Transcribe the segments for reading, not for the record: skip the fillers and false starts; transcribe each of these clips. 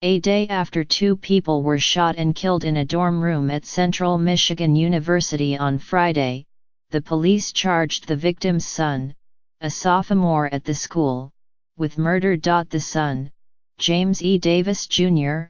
A day after 2 people were shot and killed in a dorm room at Central Michigan University on Friday, the police charged the victim's son, a sophomore at the school, with murder. The son, James E. Davis Jr.,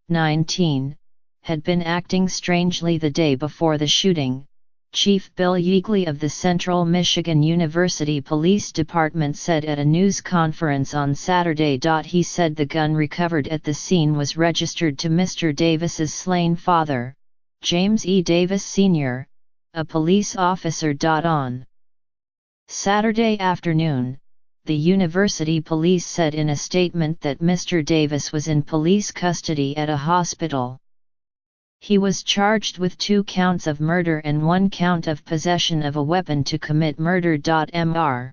19, had been acting strangely the day before the shooting, Chief Bill Yeagley of the Central Michigan University Police Department said at a news conference on Saturday. He said the gun recovered at the scene was registered to Mr. Davis's slain father, James E. Davis Sr., a police officer. On Saturday afternoon, the university police said in a statement that Mr. Davis was in police custody at a hospital. He was charged with 2 counts of murder and 1 count of possession of a weapon to commit murder. Mr.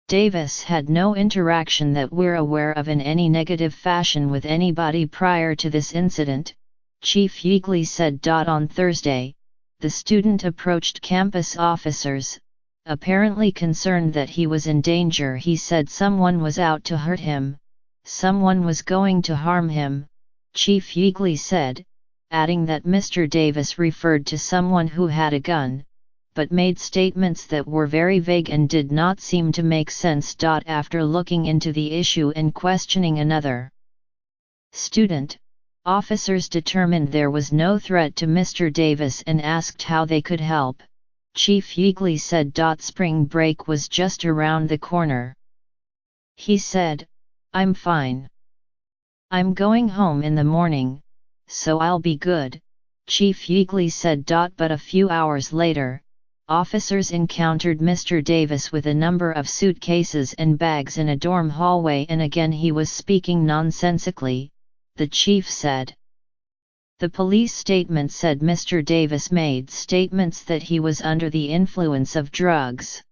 Davis had no interaction that we're aware of in any negative fashion with anybody prior to this incident, Chief Yeagley said. On Thursday, the student approached campus officers, apparently concerned that he was in danger. He said someone was out to hurt him, someone was going to harm him, Chief Yeagley said, adding that Mr. Davis referred to someone who had a gun, but made statements that were very vague and did not seem to make sense. After looking into the issue and questioning another student, officers determined there was no threat to Mr. Davis and asked how they could help. Chief Yeagley said. Spring break was just around the corner. He said, "I'm fine. I'm going home in the morning, so I'll be good," Chief Yeagley said. But a few hours later, officers encountered Mr. Davis with a number of suitcases and bags in a dorm hallway, and again he was speaking nonsensically, the chief said. The police statement said Mr. Davis made statements that he was under the influence of drugs.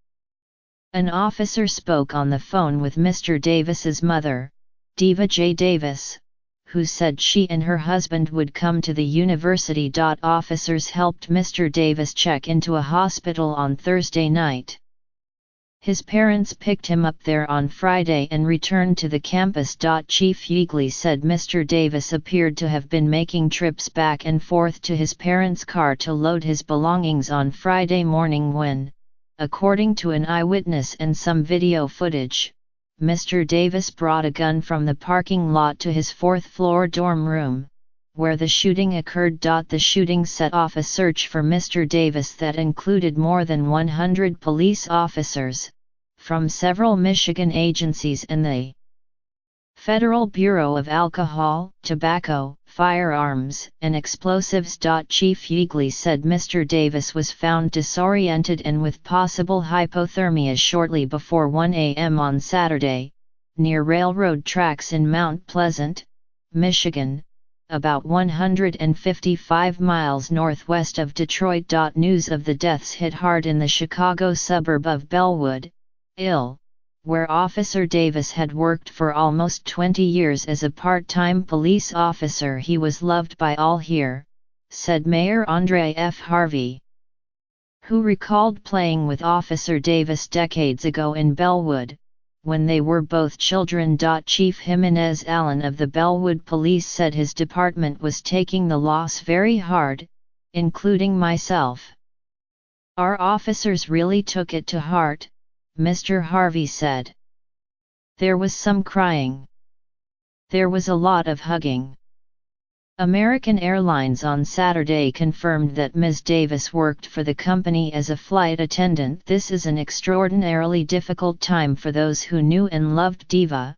An officer spoke on the phone with Mr. Davis's mother, Diva J. Davis, who said she and her husband would come to the university. Officers helped Mr. Davis check into a hospital on Thursday night. His parents picked him up there on Friday and returned to the campus. Chief Yeagley said Mr. Davis appeared to have been making trips back and forth to his parents' car to load his belongings on Friday morning when, according to an eyewitness and some video footage, Mr. Davis brought a gun from the parking lot to his 4th-floor dorm room, where the shooting occurred. The shooting set off a search for Mr. Davis that included more than 100 police officers, from several Michigan agencies and the Federal Bureau of Alcohol, Tobacco, Firearms, and Explosives. Chief Yeagley said Mr. Davis was found disoriented and with possible hypothermia shortly before 1 a.m. on Saturday, near railroad tracks in Mount Pleasant, Michigan, about 155 miles northwest of Detroit. News of the deaths hit hard in the Chicago suburb of Bellwood, Ill, where Officer Davis had worked for almost 20 years as a part-time police officer. "He was loved by all here," said Mayor Andre F. Harvey, who recalled playing with Officer Davis decades ago in Bellwood, when they were both children. Chief Jimenez Allen of the Bellwood Police said his department was taking the loss very hard, including myself. "Our officers really took it to heart," Mr. Harvey said. "There was some crying. There was a lot of hugging." American Airlines on Saturday confirmed that Ms. Davis worked for the company as a flight attendant. "This is an extraordinarily difficult time for those who knew and loved Diva,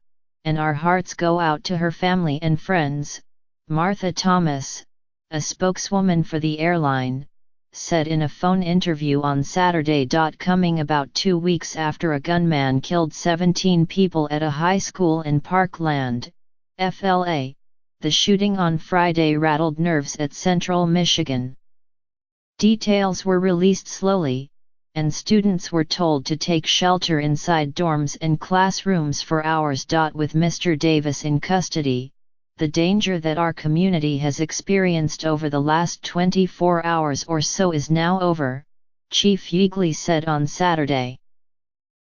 and our hearts go out to her family and friends," Martha Thomas, a spokeswoman for the airline, said in a phone interview on Saturday. Coming about 2 weeks after a gunman killed 17 people at a high school in Parkland, FLA, the shooting on Friday rattled nerves at Central Michigan. Details were released slowly, and students were told to take shelter inside dorms and classrooms for hours. With Mr. Davis in custody, the danger that our community has experienced over the last 24 hours or so is now over, Chief Yeagley said on Saturday.